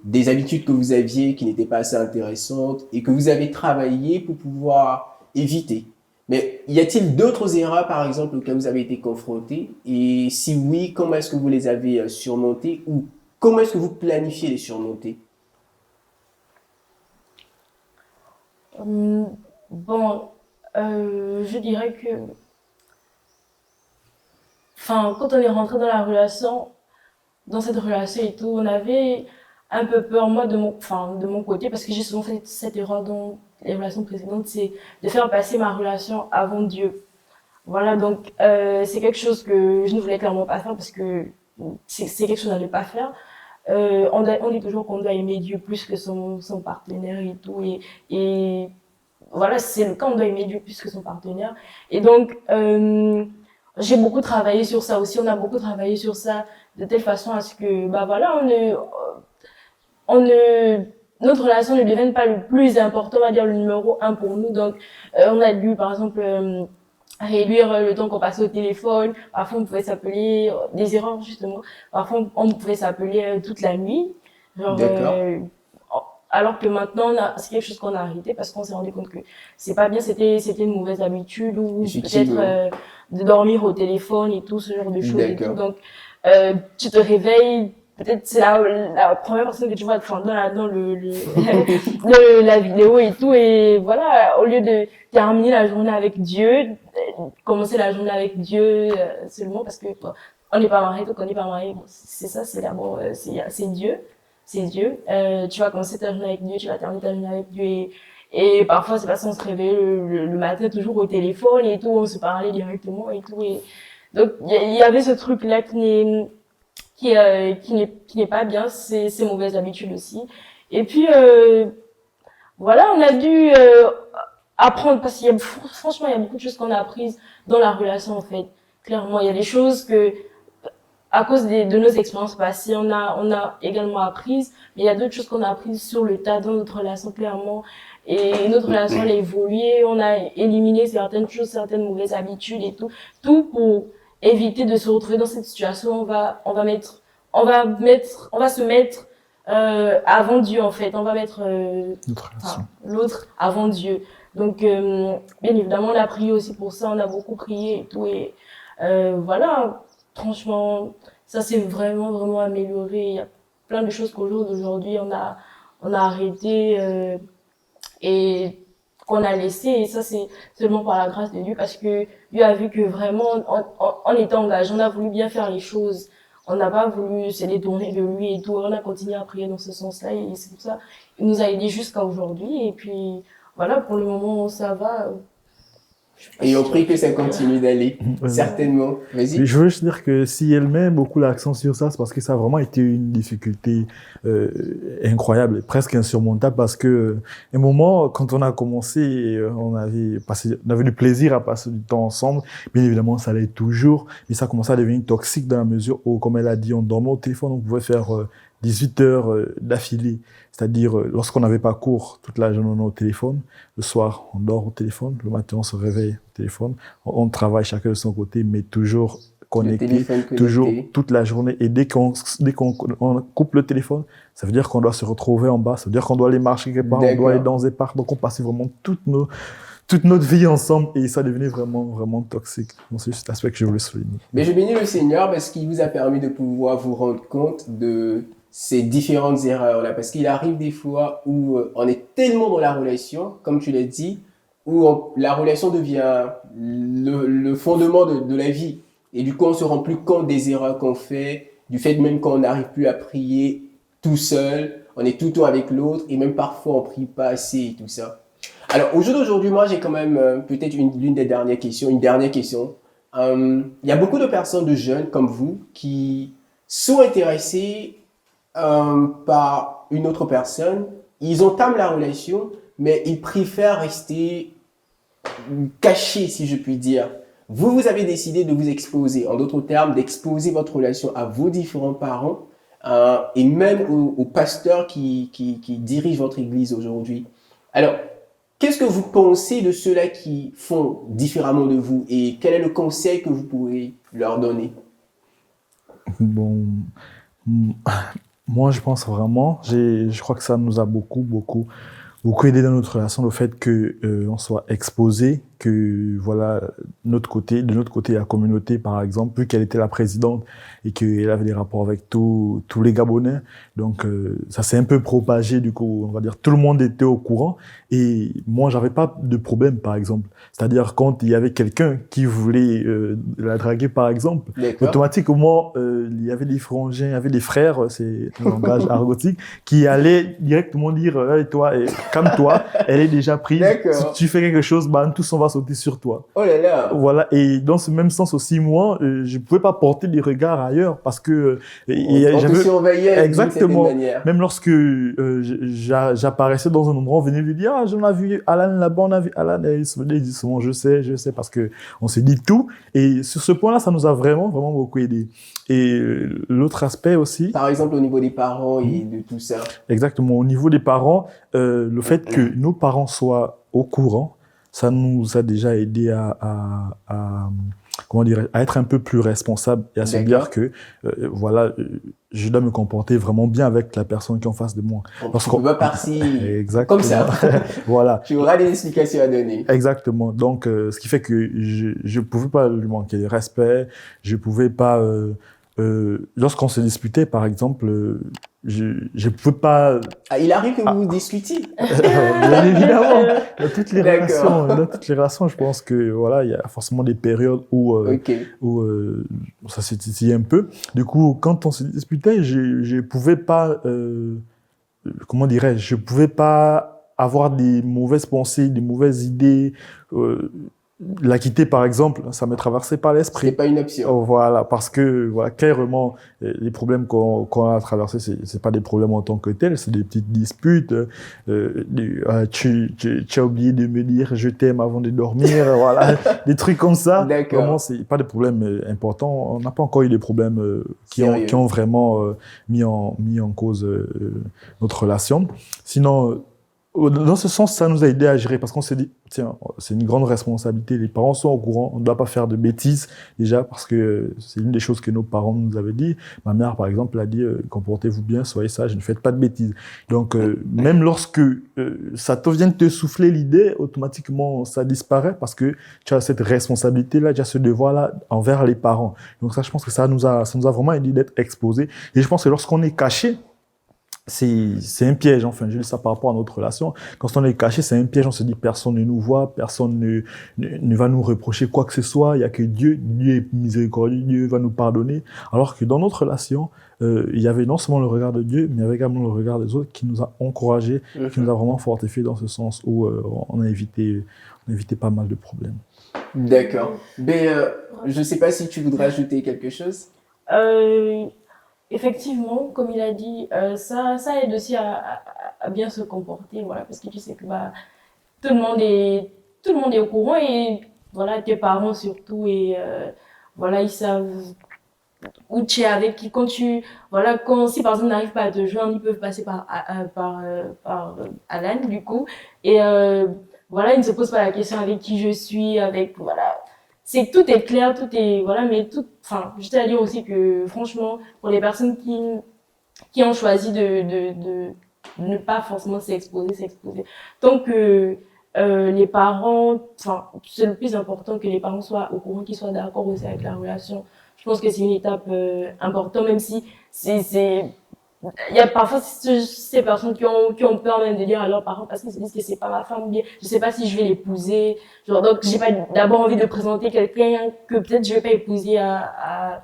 des habitudes que vous aviez qui n'étaient pas assez intéressantes et que vous avez travaillé pour pouvoir éviter. Mais y a-t-il d'autres erreurs, par exemple, auxquelles vous avez été confrontés? Et si oui, comment est-ce que vous les avez surmontées ou comment est-ce que vous planifiez les surmonter? euh, bon, je dirais que, enfin, quand on est rentré dans cette relation et tout, on avait un peu peur, moi, de mon côté, parce que j'ai souvent fait cette erreur dans les relations précédentes, c'est de faire passer ma relation avant Dieu. Voilà, donc c'est quelque chose que je ne voulais clairement pas faire parce que c'est quelque chose à ne pas faire. On dit toujours qu'on doit aimer Dieu plus que son partenaire et tout, et voilà, c'est le cas, on doit aimer Dieu plus que son partenaire. Et donc, j'ai beaucoup travaillé sur ça aussi, on a beaucoup travaillé sur ça de telle façon à ce que, bah voilà, on ne, notre relation ne devienne pas le plus important, on va dire le numéro un pour nous. Donc, on a dû, par exemple, réduire le temps qu'on passait au téléphone. Parfois, on pouvait s'appeler, des erreurs justement. Parfois, on pouvait s'appeler toute la nuit. Genre, D'accord. alors que maintenant, c'est quelque chose qu'on a arrêté parce qu'on s'est rendu compte que c'est pas bien, c'était une mauvaise habitude ou peut-être Effectivement. de dormir au téléphone et tout, ce genre de choses et tout. D'accord. Donc, tu te réveilles, peut-être c'est la première personne que tu vois enfin, dans la vidéo et tout. Et voilà, au lieu de terminer la journée avec Dieu, commencer la journée avec Dieu seulement parce que bon, on n'est pas marié, donc on n'est pas marié. Bon, c'est ça, c'est d'abord, c'est Dieu. C'est Dieu. Tu vas commencer ta journée avec Dieu, tu vas terminer ta journée avec Dieu. Et parfois, c'est parce qu'on se réveille le matin toujours au téléphone et tout, on se parlait directement et tout. Et donc, il y avait ce truc-là qui n'est pas bien, c'est mauvaises habitudes aussi. Et puis, voilà, on a dû apprendre, parce franchement, il y a beaucoup de choses qu'on a apprises dans la relation, en fait. Clairement, il y a des choses que, à cause de nos expériences passées, on a également apprises, mais il y a d'autres choses qu'on a apprises sur le tas dans notre relation, clairement. Et notre relation, elle a évolué, on a éliminé certaines choses, certaines mauvaises habitudes et tout. Tout pour éviter de se retrouver dans cette situation. On va se mettre, avant Dieu, en fait. On va mettre, Notre relation. l'autre avant Dieu. Donc, bien évidemment, on a prié aussi pour ça, on a beaucoup prié et tout. Et, voilà. Franchement, ça s'est vraiment, vraiment amélioré. Il y a plein de choses qu'au jour d'aujourd'hui, on a arrêté et qu'on a laissé. Et ça, c'est seulement par la grâce de Dieu parce que Dieu a vu que vraiment, on était engagé, on a voulu bien faire les choses. On n'a pas voulu se détourner de lui et tout. On a continué à prier dans ce sens-là et c'est pour ça qu'il nous a aidés jusqu'à aujourd'hui. Et puis, voilà, pour le moment, ça va. Et on prie que ça continue d'aller. Certainement. Mais Vas-y. je veux juste dire que si elle met beaucoup l'accent sur ça, c'est parce que ça a vraiment été une difficulté incroyable, presque insurmontable, parce que un moment, quand on a commencé, on avait du plaisir à passer du temps ensemble. Bien évidemment, ça allait toujours, mais ça commençait à devenir toxique dans la mesure où, comme elle a dit, on dormait au téléphone, on pouvait faire 18 heures d'affilée. C'est-à-dire, lorsqu'on n'avait pas cours toute la journée, on est au téléphone. Le soir, on dort au téléphone. Le matin, on se réveille au téléphone. On travaille chacun de son côté, mais toujours Le connecté, téléphone toujours connecté. toute la journée. Et dès qu'on on coupe le téléphone, ça veut dire qu'on doit se retrouver en bas. Ça veut dire qu'on doit aller marcher quelque part, on doit aller D'accord. dans des parcs. Donc, on passait vraiment toute notre vie ensemble et ça devenait vraiment, vraiment toxique. Donc, c'est cet aspect que je voulais souligner. Mais je bénis le Seigneur parce qu'il vous a permis de pouvoir vous rendre compte de ces différentes erreurs-là. Parce qu'il arrive des fois où on est tellement dans la relation, comme tu l'as dit, où la relation devient le fondement de la vie. Et du coup, on se rend plus compte des erreurs qu'on fait, du fait même qu'on n'arrive plus à prier tout seul, on est tout le temps avec l'autre, et même parfois on prie pas assez et tout ça. Alors, au jour d'aujourd'hui, moi, j'ai quand même peut-être l'une des dernières questions, une dernière question. Il y a beaucoup de personnes, de jeunes comme vous, qui sont intéressés par une autre personne. Ils entament la relation, mais ils préfèrent rester cachés, si je puis dire. Vous, vous avez décidé de vous exposer, en d'autres termes, d'exposer votre relation à vos différents parents et même aux pasteurs qui dirigent votre église aujourd'hui. Alors, qu'est-ce que vous pensez de ceux-là qui font différemment de vous et quel est le conseil que vous pourrez leur donner? Bon, moi, je pense vraiment, je crois que ça nous a beaucoup, beaucoup beaucoup aidé dans notre relation le fait que on soit exposé, que voilà de notre côté, la communauté par exemple, vu qu'elle était la présidente et qu'elle avait des rapports avec tous les Gabonais, donc ça s'est un peu propagé du coup, on va dire tout le monde était au courant et moi j'avais pas de problème par exemple, c'est-à-dire quand il y avait quelqu'un qui voulait la draguer par exemple, D'accord. automatiquement il y avait des frangins, il y avait des frères, c'est un langage argotique, qui allaient directement dire hey, toi calme-toi, elle est déjà prise. D'accord. Si tu fais quelque chose, bah, tous on va sauter sur toi. Oh là là. Voilà. Et dans ce même sens aussi, moi, je pouvais pas porter des regards ailleurs parce que On te surveillait d'une certaine exactement. manière. Même lorsque j'apparaissais dans un endroit, on venait lui dire ah j'en ai vu Alan là-bas, on a vu Alan. Et il se dit souvent je sais parce que on s'est dit tout. Et sur ce point-là, ça nous a vraiment beaucoup aidé. Et l'autre aspect aussi. Par exemple, au niveau des parents et de tout ça. Exactement. Au niveau des parents, le fait que nos parents soient au courant, ça nous a déjà aidé comment dire, à être un peu plus responsable et à se dire que, voilà, je dois me comporter vraiment bien avec la personne qui est en face de moi. Parce qu'on peut pas partir comme ça. Voilà. Tu auras des explications à donner. Exactement. Donc, ce qui fait que je pouvais pas lui manquer de respect, je pouvais pas, lorsqu'on se disputait, par exemple, je pouvais pas. Ah, il arrive que vous discutiez. Bien évidemment. Dans toutes les relations, je pense que voilà, il y a forcément des périodes où ça s'est titillé un peu. Du coup, quand on se disputait, je pouvais pas, comment dirais-je, je pouvais pas avoir des mauvaises pensées, des mauvaises idées. La quitter, par exemple, ça me traversait par l'esprit. C'est pas une option. Voilà, parce que, voilà, clairement, les problèmes qu'on a traversés, c'est pas des problèmes en tant que tels, c'est des petites disputes. Tu as oublié de me dire je t'aime avant de dormir, voilà, des trucs comme ça. D'accord. Vraiment, c'est pas des problèmes importants. On n'a pas encore eu des problèmes qui ont vraiment mis en cause notre relation. Sinon, dans ce sens, ça nous a aidé à gérer parce qu'on s'est dit, tiens, c'est une grande responsabilité. Les parents sont au courant, on ne doit pas faire de bêtises déjà parce que c'est une des choses que nos parents nous avaient dit. Ma mère, par exemple, a dit, comportez-vous bien, soyez sages, ne faites pas de bêtises. Donc, même lorsque ça te vient de te souffler l'idée, automatiquement, ça disparaît parce que tu as cette responsabilité-là, tu as ce devoir-là envers les parents. Donc ça, je pense que ça nous a vraiment aidé d'être exposés. Et je pense que lorsqu'on est caché, c'est un piège, enfin, je dis ça par rapport à notre relation. Quand on est caché, c'est un piège, on se dit personne ne nous voit, personne ne va nous reprocher quoi que ce soit, il y a que Dieu est miséricordieux, Dieu va nous pardonner. Alors que dans notre relation, il y avait non seulement le regard de Dieu, mais il y avait également le regard des autres qui nous a encouragés, qui nous a vraiment fortifiés dans ce sens où on a évité pas mal de problèmes. D'accord. Mais je sais pas si tu voudrais ajouter quelque chose. Effectivement, comme il a dit, ça aide aussi à bien se comporter, voilà, parce que tu sais que bah tout le monde est au courant et voilà tes parents surtout et voilà ils savent où tu es avec qui quand si par exemple n'arrive pas à te joindre ils peuvent passer par Alan du coup et voilà ils ne se posent pas la question avec qui je suis avec voilà. C'est que tout est clair, tout est, voilà, mais juste à dire aussi que, franchement, pour les personnes qui ont choisi de ne pas forcément s'exposer. Tant que, les parents, c'est le plus important que les parents soient au courant, qu'ils soient d'accord aussi avec la relation. Je pense que c'est une étape, importante, même si il y a parfois ces personnes qui ont peur même de dire à leurs parents parce qu'ils se disent que c'est pas ma femme ou bien je sais pas si je vais l'épouser genre donc j'ai pas d'abord envie de présenter quelqu'un que peut-être je vais pas épouser à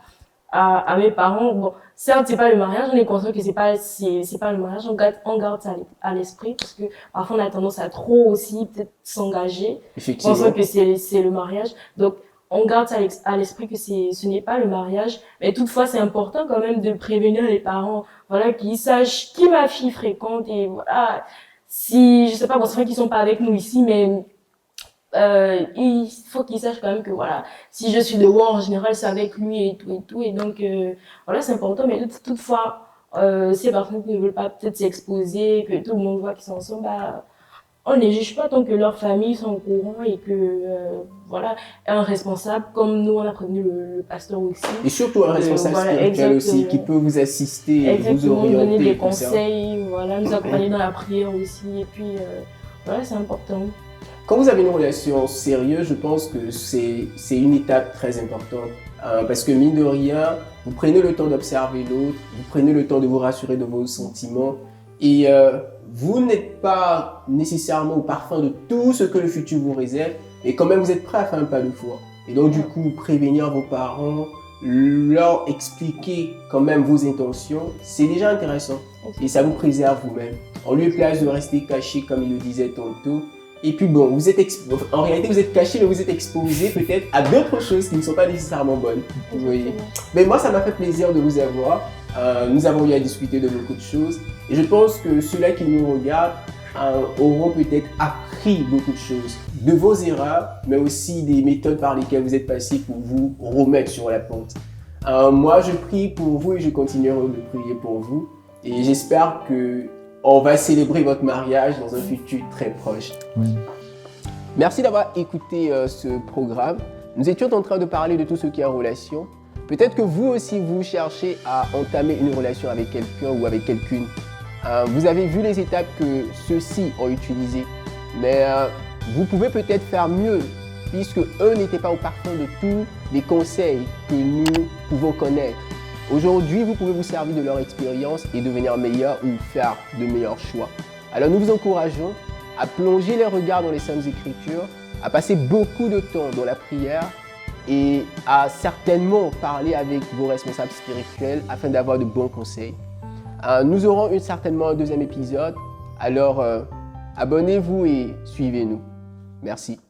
mes parents. Bon, certes c'est pas le mariage, on est conscient que c'est pas le mariage, on garde ça à l'esprit parce que parfois on a tendance à trop aussi peut-être s'engager pensant que c'est le mariage. Donc on garde ça à l'esprit que ce n'est pas le mariage, mais toutefois c'est important quand même de prévenir les parents, voilà, qu'ils sachent qui ma fille fréquente et voilà, si je sais pas, bon c'est vrai qu'ils sont pas avec nous ici, mais il faut qu'ils sachent quand même que voilà, si je suis dehors en général c'est avec lui et tout et donc voilà c'est important, mais toutefois ces personnes qui ne veulent pas peut-être s'exposer, que tout le monde voit qu'ils sont ensemble, bah on ne juge pas tant que leurs familles sont au courant et que, voilà, un responsable, comme nous, on a prévenu le pasteur aussi. Et surtout un responsable voilà, spirituel aussi, exactement. qui peut vous assister, vous Exactement, donner orienter. des tout ça. conseils, voilà, nous accompagner dans la prière aussi. Et puis, voilà, c'est important. Quand vous avez une relation sérieuse, je pense que c'est une étape très importante. Parce que mine de rien, vous prenez le temps d'observer l'autre, vous prenez le temps de vous rassurer de vos sentiments et vous n'êtes pas nécessairement au parfum de tout ce que le futur vous réserve, et quand même vous êtes prêt à faire un pas de foi. Et donc du coup, prévenir vos parents, leur expliquer quand même vos intentions, c'est déjà intéressant et ça vous préserve vous-même. En lieu et place de rester caché comme il le disait tantôt. Et puis bon, vous êtes en réalité vous êtes caché, mais vous êtes exposé peut-être à d'autres choses qui ne sont pas nécessairement bonnes. Vous voyez. Mais moi, ça m'a fait plaisir de vous avoir. Nous avons eu à discuter de beaucoup de choses. Et je pense que ceux-là qui nous regardent auront peut-être appris beaucoup de choses. De vos erreurs, mais aussi des méthodes par lesquelles vous êtes passé pour vous remettre sur la pente. Moi, je prie pour vous et je continuerai de prier pour vous. Et j'espère que on va célébrer votre mariage dans un futur très proche. Oui. Merci d'avoir écouté ce programme. Nous étions en train de parler de tout ce qui est en relation. Peut-être que vous aussi, vous cherchez à entamer une relation avec quelqu'un ou avec quelqu'une. Vous avez vu les étapes que ceux-ci ont utilisées. Mais vous pouvez peut-être faire mieux, puisque eux n'étaient pas au parfum de tous les conseils que nous pouvons connaître. Aujourd'hui, vous pouvez vous servir de leur expérience et devenir meilleur ou faire de meilleurs choix. Alors nous vous encourageons à plonger les regards dans les Saintes Écritures, à passer beaucoup de temps dans la prière et à certainement parler avec vos responsables spirituels afin d'avoir de bons conseils. Nous aurons certainement un deuxième épisode, alors abonnez-vous et suivez-nous. Merci.